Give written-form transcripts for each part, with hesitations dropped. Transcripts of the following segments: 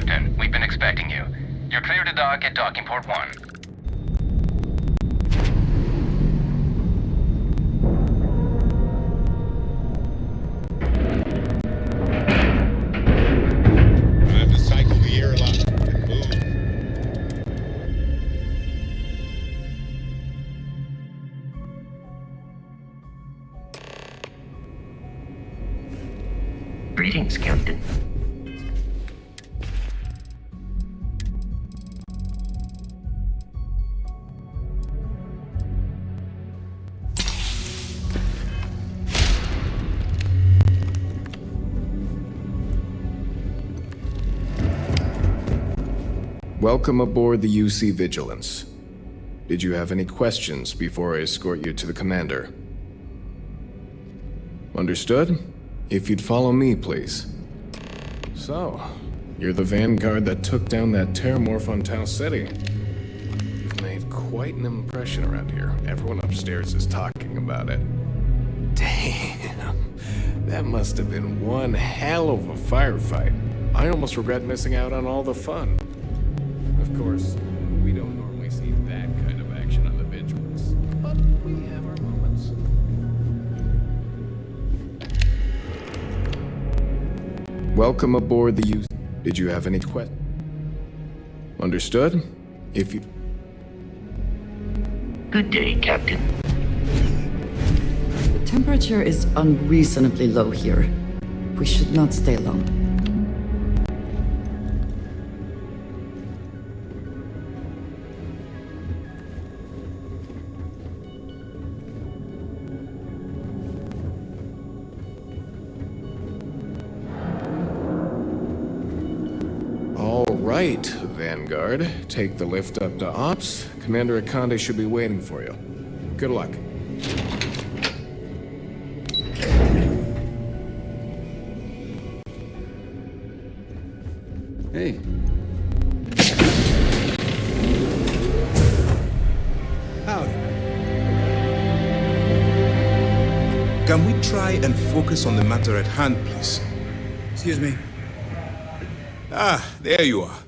Captain. We've been expecting you. You're clear to dock at docking port 1. Time to cycle the airlock and move. Greetings, Captain. Welcome aboard the UC Vigilance. Did you have any questions before I escort you to the commander? Understood? If you'd follow me, please. So, you're the vanguard that took down that terramorph on Tau Ceti. You've made quite an impression around here. Everyone upstairs is talking about it. Damn, that must have been one hell of a firefight. I almost regret missing out on all the fun. Of course, we don't normally see that kind of action on the Vigilance, but we have our moments. Welcome aboard the U. Did you have any questions? Understood? If you... Good day, Captain. The temperature is unreasonably low here. We should not stay long. Right, Vanguard. Take the lift up to Ops. Commander Akande should be waiting for you. Good luck. Hey. Howdy. Can we try and focus on the matter at hand, please? Excuse me. Ah, there you are.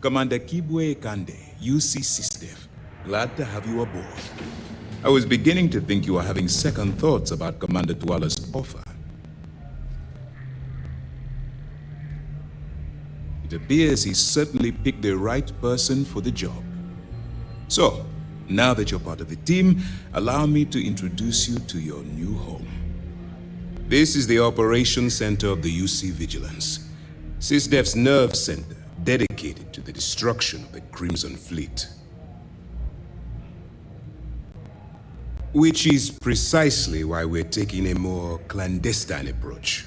Commander Kibwe Kande, UC SysDev. Glad to have you aboard. I was beginning to think you were having second thoughts about Commander Tuala's offer. It appears he certainly picked the right person for the job. So, now that you're part of the team, allow me to introduce you to your new home. This is the Operations Center of the UC Vigilance. SysDev's nerve center, dedicated to the destruction of the Crimson Fleet. Which is precisely why we're taking a more clandestine approach.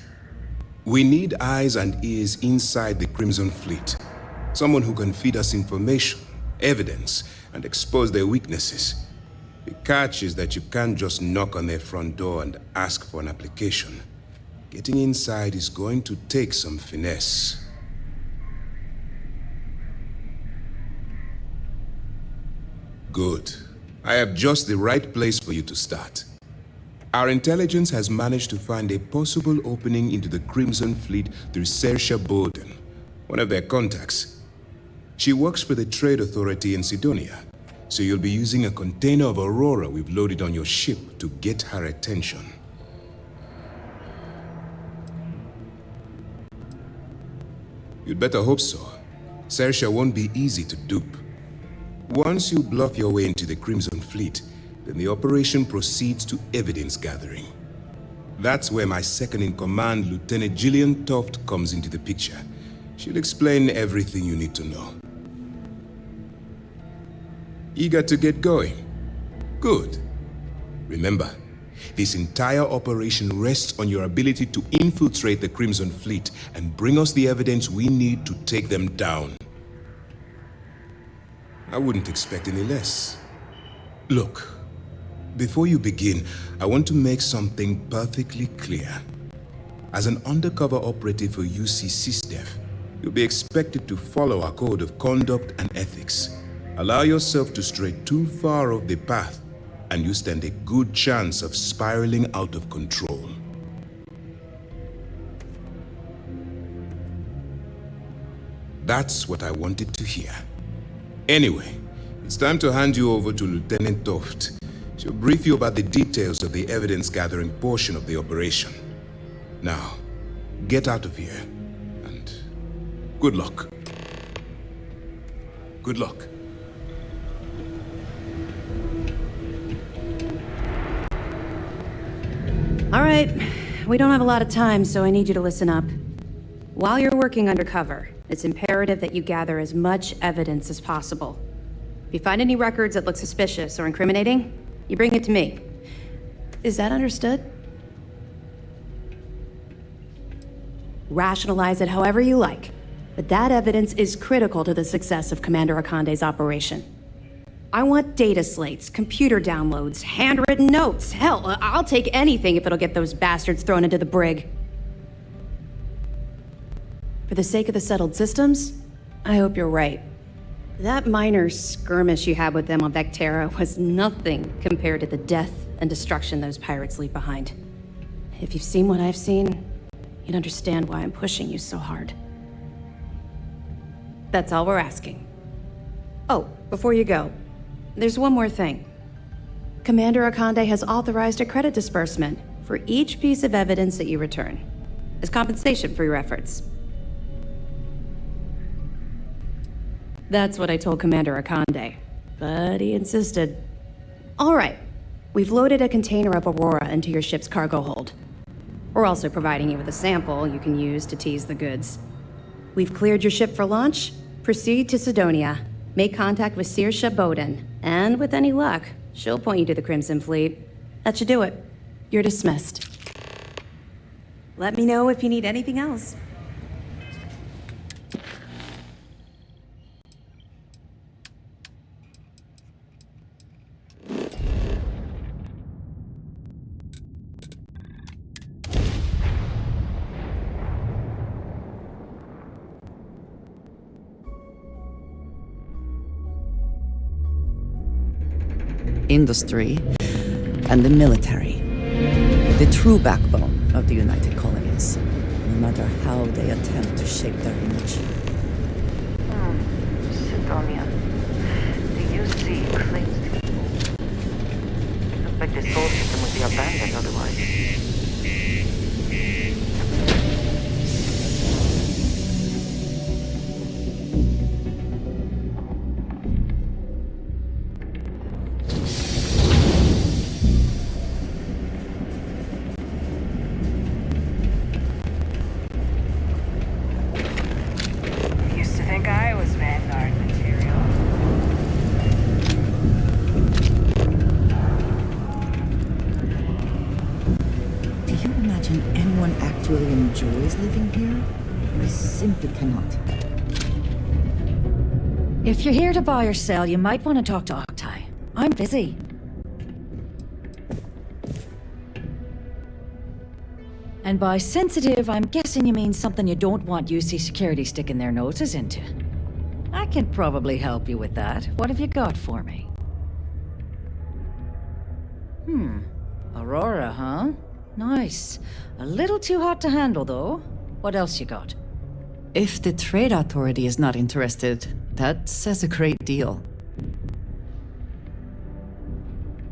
We need eyes and ears inside the Crimson Fleet. Someone who can feed us information, evidence, and expose their weaknesses. The catch is that you can't just knock on their front door and ask for an application. Getting inside is going to take some finesse. Good. I have just the right place for you to start. Our intelligence has managed to find a possible opening into the Crimson Fleet through Saoirse Bowden, one of their contacts. She works for the Trade Authority in Sidonia, so you'll be using a container of Aurora we've loaded on your ship to get her attention. You'd better hope so. Saoirse won't be easy to dupe. Once you bluff your way into the Crimson Fleet, then the operation proceeds to evidence gathering. That's where my second-in-command, Lieutenant Gillian Toft, comes into the picture. She'll explain everything you need to know. Eager to get going? Good. Remember, this entire operation rests on your ability to infiltrate the Crimson Fleet and bring us the evidence we need to take them down. I wouldn't expect any less. Look, before you begin, I want to make something perfectly clear. As an undercover operative for UC SysDev, you'll be expected to follow our code of conduct and ethics. Allow yourself to stray too far off the path, and you stand a good chance of spiraling out of control. That's what I wanted to hear. Anyway, it's time to hand you over to Lieutenant Toft. She'll brief you about the details of the evidence-gathering portion of the operation. Now, get out of here, and good luck. Good luck. All right, we don't have a lot of time, so I need you to listen up. While you're working undercover, it's imperative that you gather as much evidence as possible. If you find any records that look suspicious or incriminating, you bring it to me. Is that understood? Rationalize it however you like, but that evidence is critical to the success of Commander Akande's operation. I want data slates, computer downloads, handwritten notes. Hell, I'll take anything if it'll get those bastards thrown into the brig. For the sake of the settled systems, I hope you're right. That minor skirmish you had with them on Vectera was nothing compared to the death and destruction those pirates leave behind. If you've seen what I've seen, you'd understand why I'm pushing you so hard. That's all we're asking. Oh, before you go, there's one more thing. Commander Akande has authorized a credit disbursement for each piece of evidence that you return, as compensation for your efforts. That's what I told Commander Akande, but he insisted. All right, we've loaded a container of Aurora into your ship's cargo hold. We're also providing you with a sample you can use to tease the goods. We've cleared your ship for launch. Proceed to Sidonia. Make contact with Saoirse Bowden, and with any luck, she'll point you to the Crimson Fleet. That should do it. You're dismissed. Let me know if you need anything else. Industry and the military. The true backbone of the United Colonies, no matter how they attempt to shape their image. Sidonia. The UC claims to be old. Looks like the soul system would be abandoned otherwise. Enjoys living here? I simply cannot. If you're here to buy or sell, you might want to talk to Octai. I'm busy. And by sensitive, I'm guessing you mean something you don't want UC security sticking their noses into. I can probably help you with that. What have you got for me? Aurora, huh? Nice. A little too hot to handle, though. What else you got? If the Trade Authority is not interested, that says a great deal.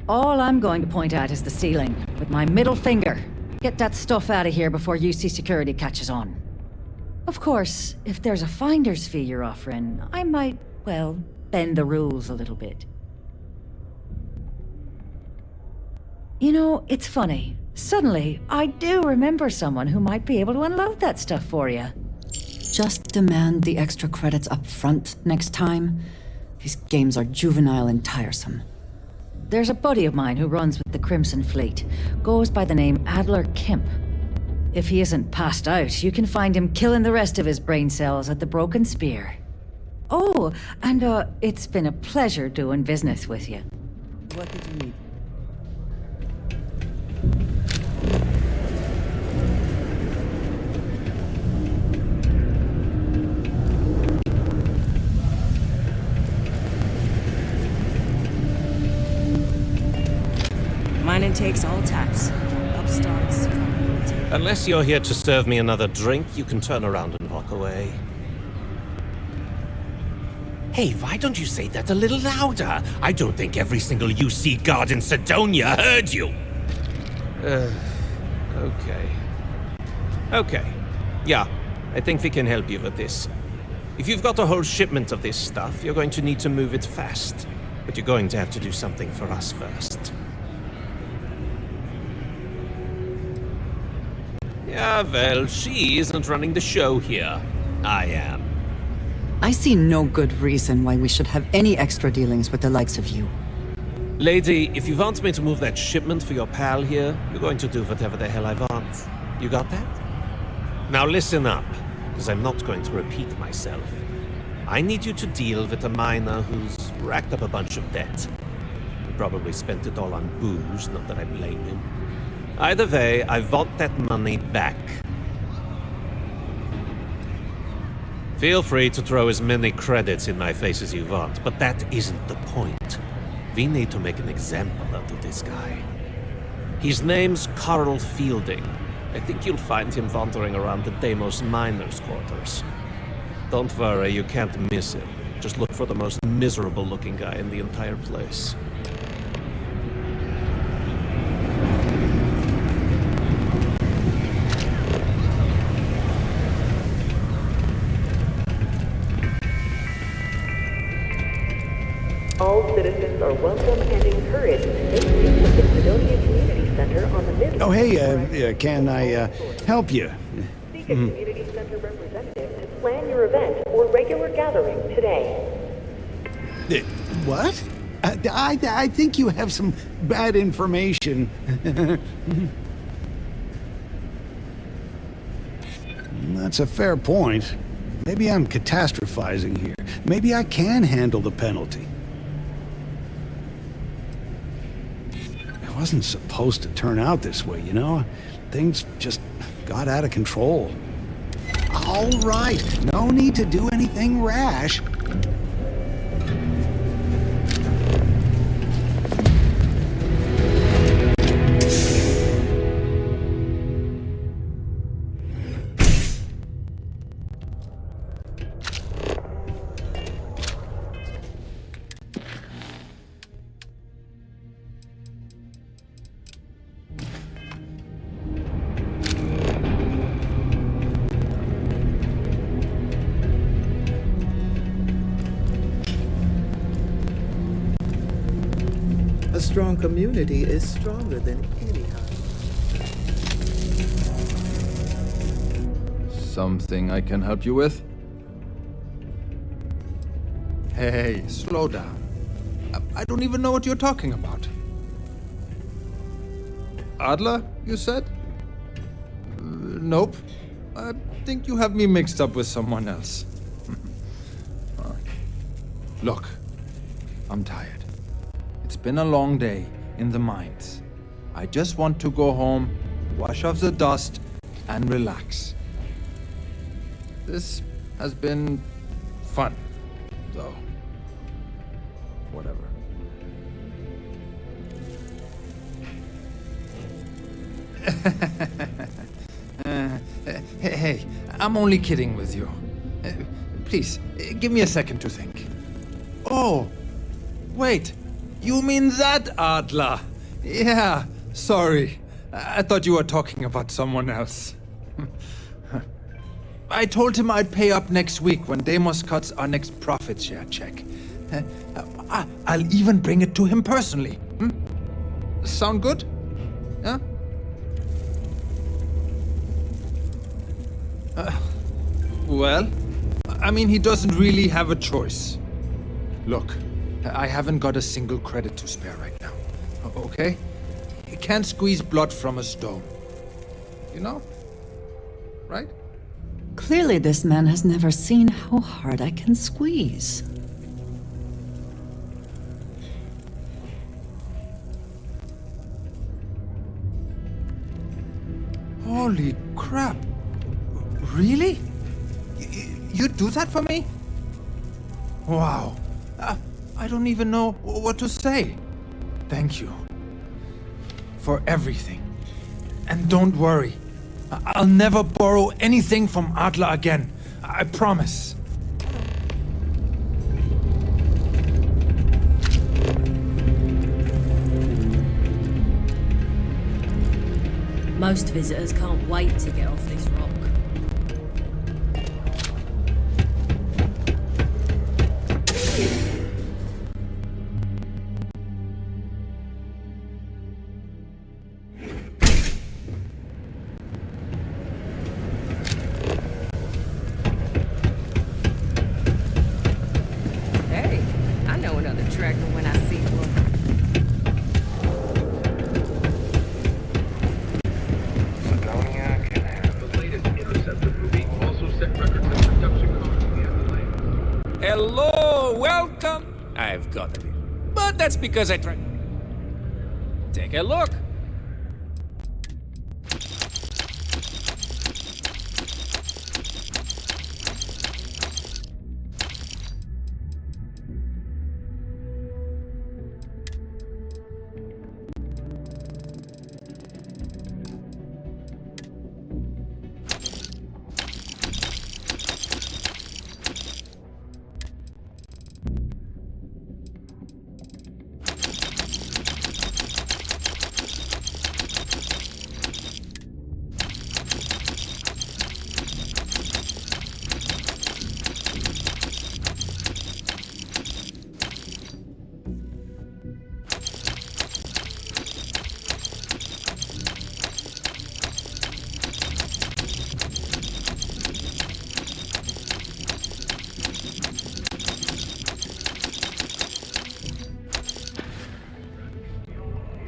All I'm going to point at is the ceiling, with my middle finger. Get that stuff out of here before UC security catches on. Of course, if there's a finder's fee you're offering, I might, well, bend the rules a little bit. You know, it's funny. Suddenly, I do remember someone who might be able to unload that stuff for you. Just demand the extra credits up front next time. These games are juvenile and tiresome. There's a buddy of mine who runs with the Crimson Fleet. Goes by the name Adler Kemp. If he isn't passed out, you can find him killing the rest of his brain cells at the Broken Spear. Oh, and it's been a pleasure doing business with you. What did you need? Mine takes all taps. Upstarts. Unless you're here to serve me another drink, you can turn around and walk away. Hey, why don't you say that a little louder? I don't think every single UC guard in Sidonia heard you. Okay. Okay. Yeah, I think we can help you with this. If you've got a whole shipment of this stuff, you're going to need to move it fast. But you're going to have to do something for us first. Yeah, well, she isn't running the show here. I am. I see no good reason why we should have any extra dealings with the likes of you. Lady, if you want me to move that shipment for your pal here, you're going to do whatever the hell I want. You got that? Now listen up, because I'm not going to repeat myself. I need you to deal with a miner who's racked up a bunch of debt. He probably spent it all on booze, not that I blame him. Either way, I want that money back. Feel free to throw as many credits in my face as you want, but that isn't the point. We need to make an example out of this guy. His name's Carl Fielding. I think you'll find him wandering around the Deimos miners' quarters. Don't worry, you can't miss him. Just look for the most miserable-looking guy in the entire place. All citizens are welcome and encouraged to make use of the Sidonia Community Center on the mid. Oh, hey, can I help you? Seek a community center representative to plan your event or regular gathering today. What? I think you have some bad information. That's a fair point. Maybe I'm catastrophizing here. Maybe I can handle the penalty. It wasn't supposed to turn out this way, you know? Things just got out of control. All right, no need to do anything rash. A strong community is stronger than any house. Something I can help you with? Hey, slow down. I don't even know what you're talking about. Adler, you said? Nope. I think you have me mixed up with someone else. Look, I'm tired. It's been a long day in the mines. I just want to go home, wash off the dust, and relax. This has been fun, though. Whatever. Hey, I'm only kidding with you. Please, give me a second to think. Oh, wait. You mean that, Adler? Yeah, sorry. I thought you were talking about someone else. I told him I'd pay up next week when Deimos cuts our next profit share check. I'll even bring it to him personally. Sound good? Yeah? Well, I mean, he doesn't really have a choice. Look, I haven't got a single credit to spare right now. Okay? You can't squeeze blood from a stone. You know? Right? Clearly, this man has never seen how hard I can squeeze. Holy crap. Really? You'd do that for me? Wow. I don't even know what to say. Thank you. For everything. And don't worry. I'll never borrow anything from Adler again. I promise. Most visitors can't wait to get off this rock. Hey, I know another tractor when I see one. Hello, welcome. I've got a bit, but that's because I tried. Take a look.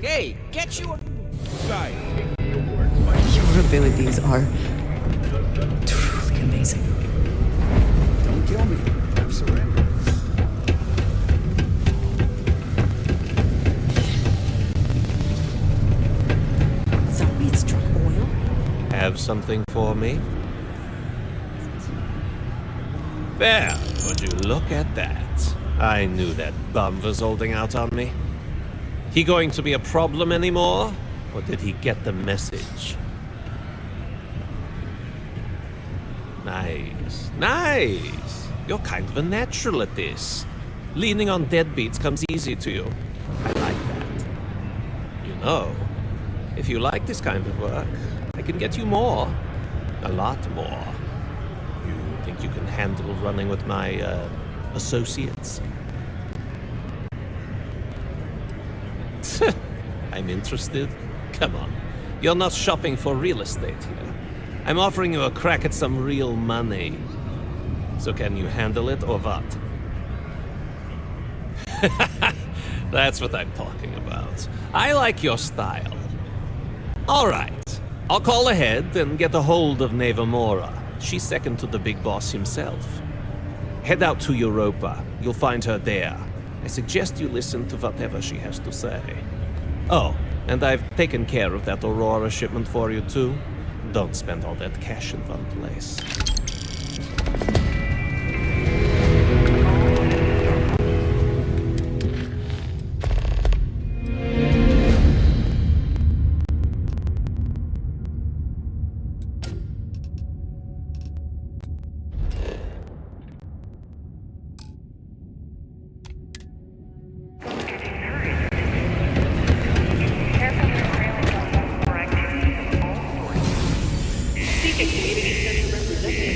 Hey, get you a guy. Your abilities are truly amazing. Don't kill me. I've surrendered. Sorry, it's truck oil. Have something for me? There, would you look at that? I knew that bum was holding out on me. He going to be a problem anymore? Or did he get the message? Nice. Nice! You're kind of a natural at this. Leaning on deadbeats comes easy to you. I like that. You know, if you like this kind of work, I can get you more. A lot more. You think you can handle running with my, associates? I'm interested? Come on. You're not shopping for real estate here. I'm offering you a crack at some real money. So can you handle it or what? That's what I'm talking about. I like your style. Alright. I'll call ahead and get a hold of Nevamora. She's second to the big boss himself. Head out to Europa. You'll find her there. I suggest you listen to whatever she has to say. Oh, and I've taken care of that Aurora shipment for you too. Don't spend all that cash in one place. Speaking community center representative.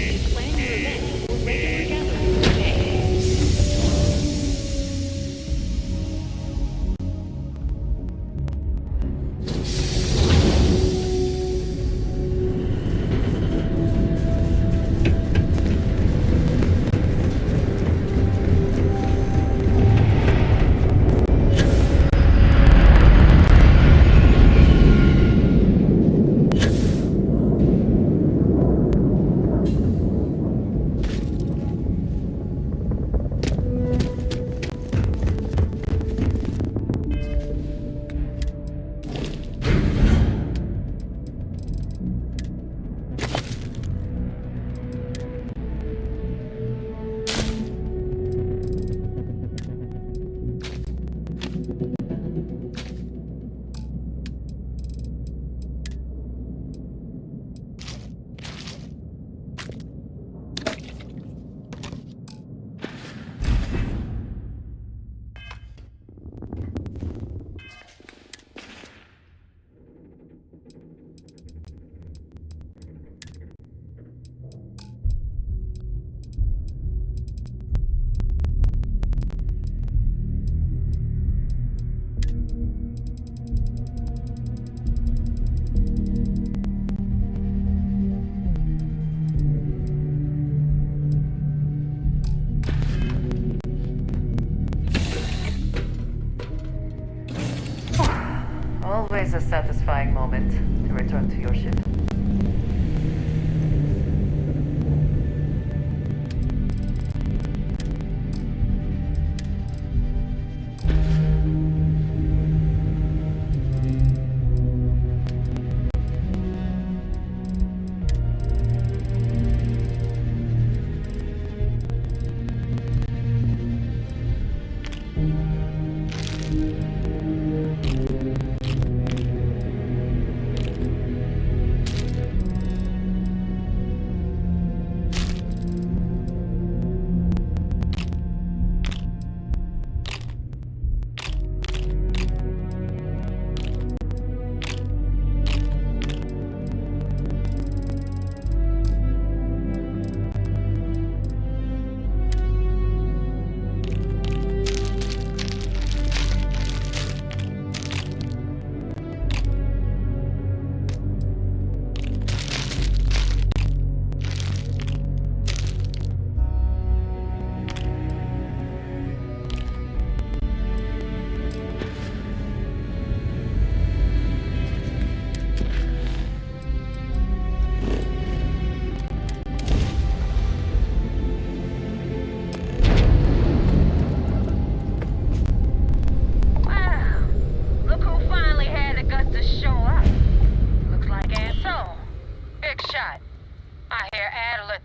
moment to return to your ship.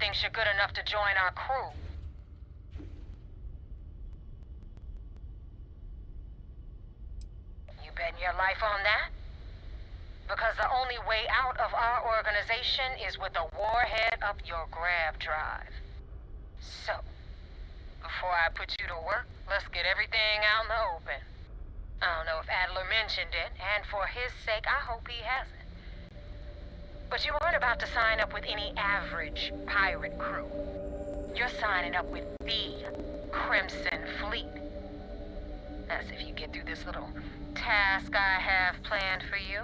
thinks you're good enough to join our crew. You betting your life on that? Because the only way out of our organization is with a warhead up your grab drive. So, before I put you to work, let's get everything out in the open. I don't know if Adler mentioned it, and for his sake, I hope he hasn't. But you aren't about to sign up with any average pirate crew. You're signing up with the Crimson Fleet. That's if you get through this little task I have planned for you.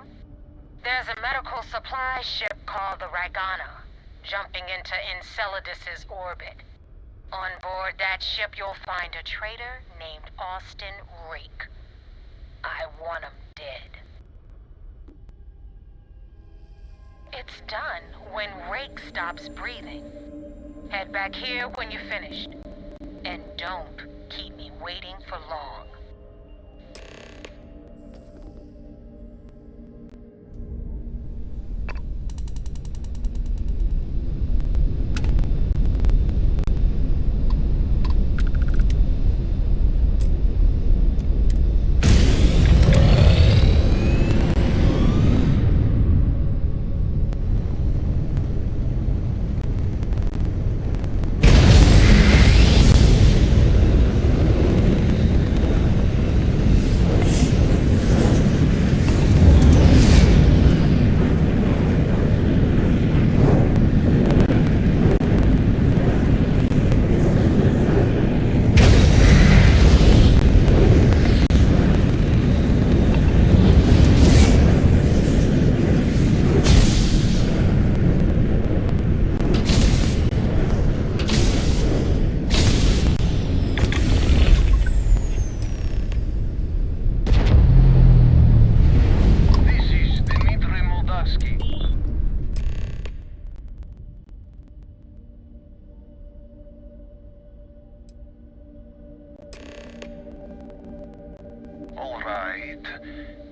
There's a medical supply ship called the Ragana, jumping into Enceladus's orbit. On board that ship, you'll find a traitor named Austin Rake. I want him dead. It's done when Rake stops breathing. Head back here when you're finished. And don't keep me waiting for long.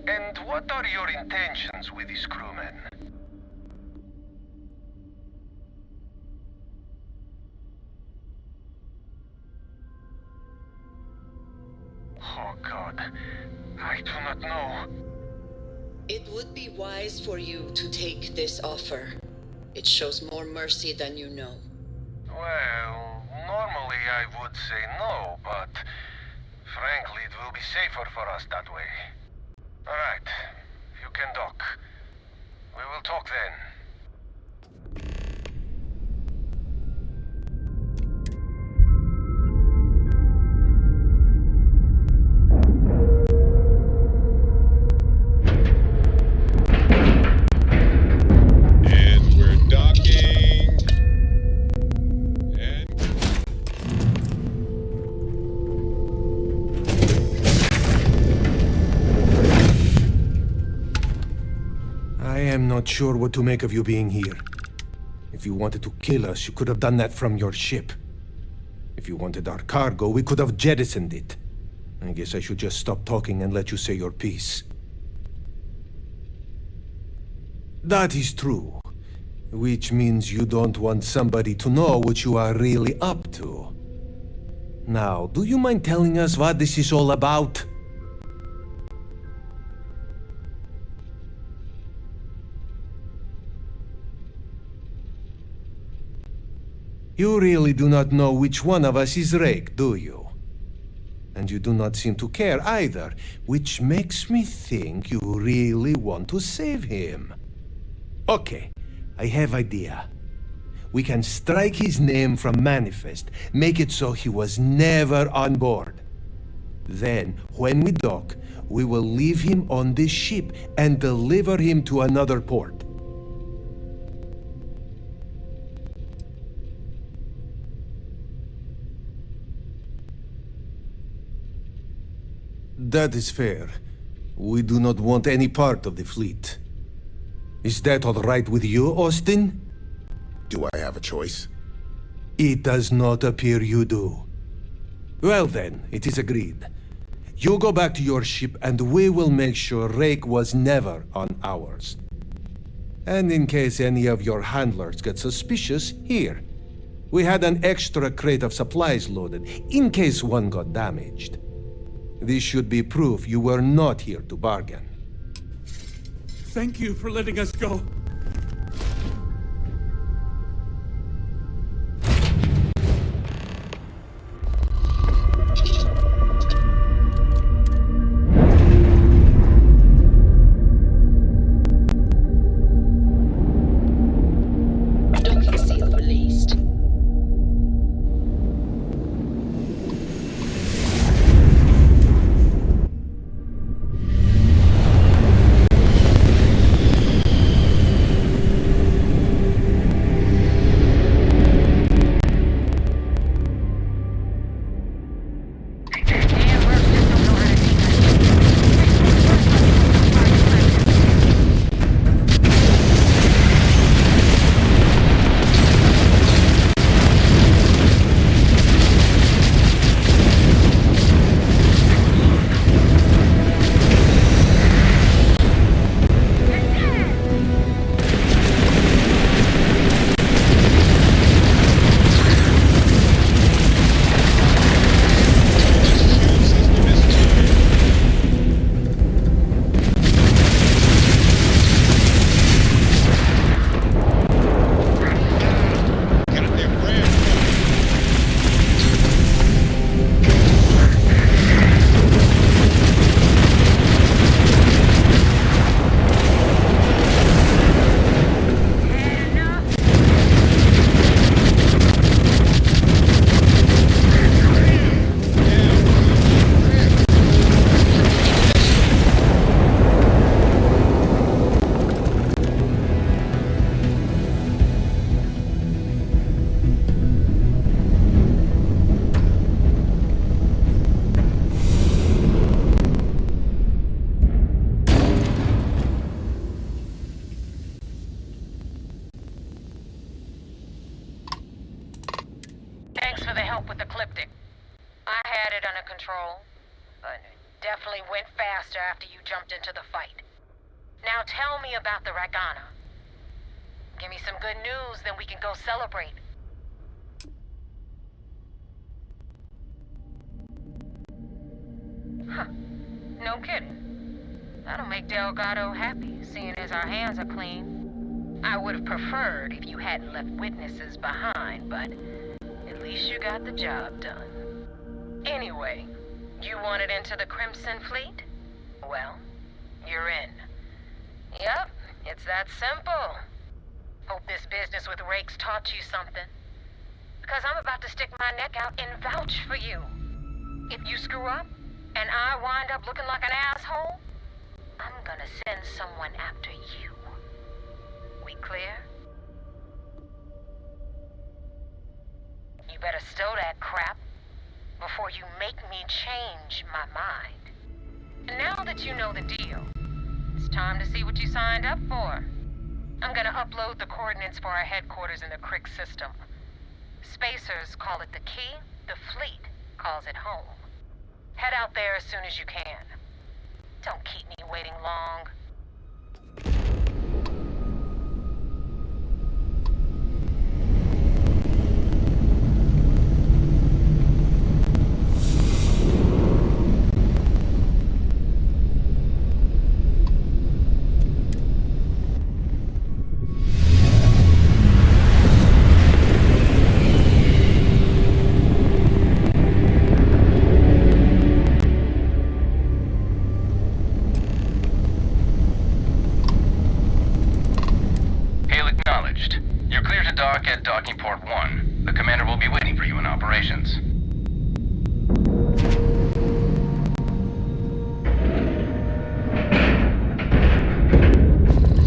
And what are your intentions with these crewmen? Oh God, I do not know. It would be wise for you to take this offer. It shows more mercy than you know. Well, normally I would say no, but frankly it will be safer for us that way. Alright, you can dock. We will talk then. And we're docking. And... not sure what to make of you being here. If you wanted to kill us, you could have done that from your ship. If you wanted our cargo, we could have jettisoned it. I guess I should just stop talking and let you say your piece. That is true. Which means you don't want somebody to know what you are really up to. Now, do you mind telling us what this is all about? You really do not know which one of us is Rake, do you? And you do not seem to care either, which makes me think you really want to save him. Okay, I have idea. We can strike his name from Manifest, make it so he was never on board. Then, when we dock, we will leave him on this ship and deliver him to another port. That is fair. We do not want any part of the fleet. Is that all right with you, Austin? Do I have a choice? It does not appear you do. Well then, it is agreed. You go back to your ship and we will make sure Rake was never on ours. And in case any of your handlers get suspicious, here. We had an extra crate of supplies loaded, in case one got damaged. This should be proof you were not here to bargain. Thank you for letting us go. Docking seal released. Thanks for the help with the Ecliptic. I had it under control, but it definitely went faster after you jumped into the fight. Now tell me about the Ragana. Give me some good news, then we can go celebrate. Huh. No kidding. That'll make Delgado happy, seeing as our hands are clean. I would have preferred if you hadn't left witnesses behind, but at least you got the job done. Anyway, you wanted into the Crimson Fleet? Well, you're in. Yep, it's that simple. Hope this business with Rake's taught you something. Because I'm about to stick my neck out and vouch for you. If you screw up, and I wind up looking like an asshole, I'm gonna send someone after you. We clear? You better stow that crap before you make me change my mind. And now that you know the deal, it's time to see what you signed up for. I'm gonna upload the coordinates for our headquarters in the Crick system. Spacers call it the key, the fleet calls it home. Head out there as soon as you can. Don't keep me waiting long. You're clear to dock at docking port 1. The commander will be waiting for you in operations.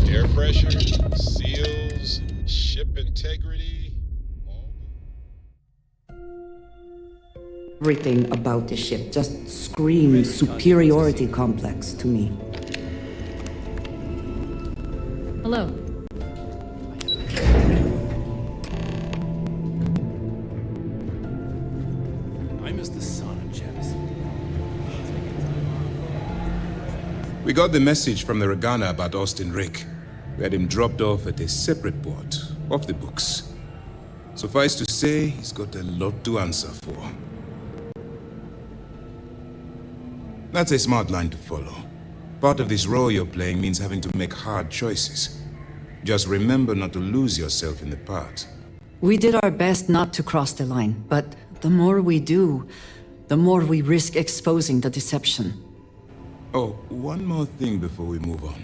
Air pressure, seals, ship integrity. Everything about the ship just screams superiority complex to me. Hello. I miss the sun and jealousy. We got the message from the Regana about Austin Rick. We had him dropped off at a separate port, off the books. Suffice to say, he's got a lot to answer for. That's a smart line to follow. Part of this role you're playing means having to make hard choices. Just remember not to lose yourself in the part. We did our best not to cross the line, but the more we do, the more we risk exposing the deception. Oh, one more thing before we move on.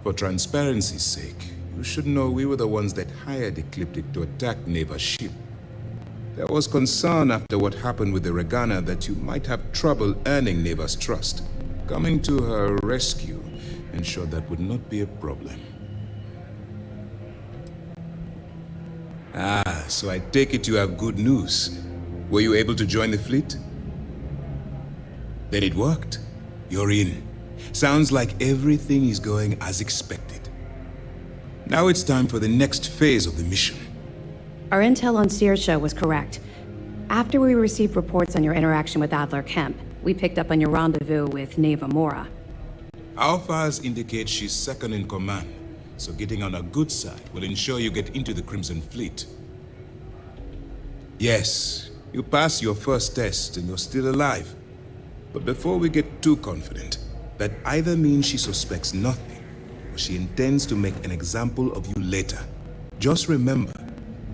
For transparency's sake, you should know we were the ones that hired Ecliptic to attack Neva's ship. There was concern after what happened with the Regana that you might have trouble earning Neva's trust. Coming to her rescue ensured that would not be a problem. Ah, so I take it you have good news. Were you able to join the fleet? Then it worked. You're in. Sounds like everything is going as expected. Now it's time for the next phase of the mission. Our intel on Saoirse was correct. After we received reports on your interaction with Adler Kemp, we picked up on your rendezvous with Neva Mora. Our files indicate she's second in command, so getting on her good side will ensure you get into the Crimson Fleet. Yes, you passed your first test and you're still alive. But before we get too confident, that either means she suspects nothing, or she intends to make an example of you later. Just remember,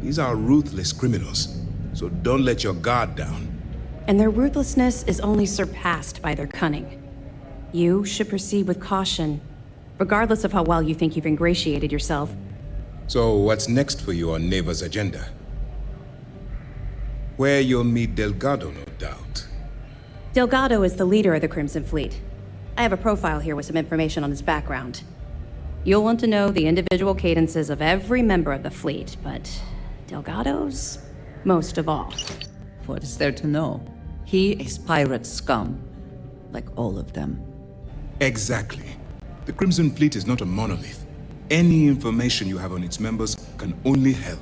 these are ruthless criminals, so don't let your guard down. And their ruthlessness is only surpassed by their cunning. You should proceed with caution, regardless of how well you think you've ingratiated yourself. So what's next for you on Neva's agenda? Where you'll meet Delgado, no doubt. Delgado is the leader of the Crimson Fleet. I have a profile here with some information on his background. You'll want to know the individual cadences of every member of the fleet, but Delgado's most of all. What is there to know? He is pirate scum, like all of them. Exactly. The Crimson Fleet is not a monolith. Any information you have on its members can only help.